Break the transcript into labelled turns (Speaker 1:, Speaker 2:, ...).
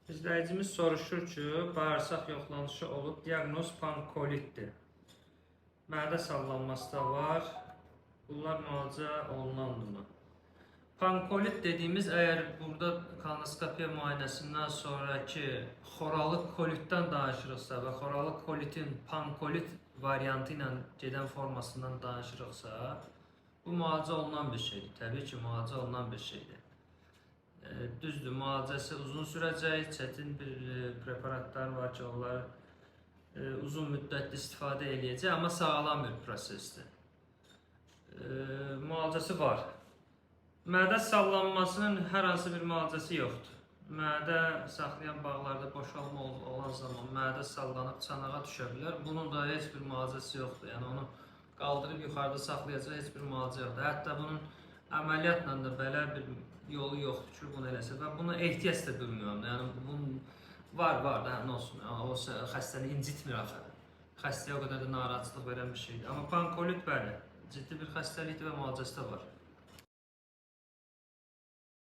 Speaker 1: İzləyicimiz soruşur ki, bağırsaq yoxlanışı olub, diaqnoz pankolitdir. Mədə sallanması da var. Bunlar müalicə olunandırmı? Pankolit dediyimiz, əgər burada kolonoskopiya müayinəsindən sonraki xoralıq kolitdən danışırıqsa və xoralıq kolitin pankolit variantı ilə gedən formasından danışırıqsa, bu müalicə olunan bir şeydir. Təbii ki, müalicə olunan bir şeydir. Düzdür, müalicəsi uzun sürəcək, çətin bir preparatlar var ki, onlar uzun müddətli istifadə edəcək, amma sağlam bir prosesdir. Müalicəsi var. Mədə sallanmasının hər hansı bir müalicəsi yoxdur. Mədə saxlayan bağlarda boşalma olan zaman mədə sallanıb çanağa düşə bilər. Bunun da heç bir müalicəsi yoxdur. Yəni onu qaldırıb yuxarıda saxlayacaq heç bir müalicə yoxdur. Hətta bunun əməliyyatla da belə bir yolu yoxdur ki, bunu eləsə. Və buna ehtiyac da bilmirəm. Yəni bunun var da, nə olsun. O xəstəni incitmir axı. Xəstəyə o qədər də narahatçılıq verən bir şeydir. Amma pankolit bəli, ciddi bir xəstəlikdir və müalicəsi də var.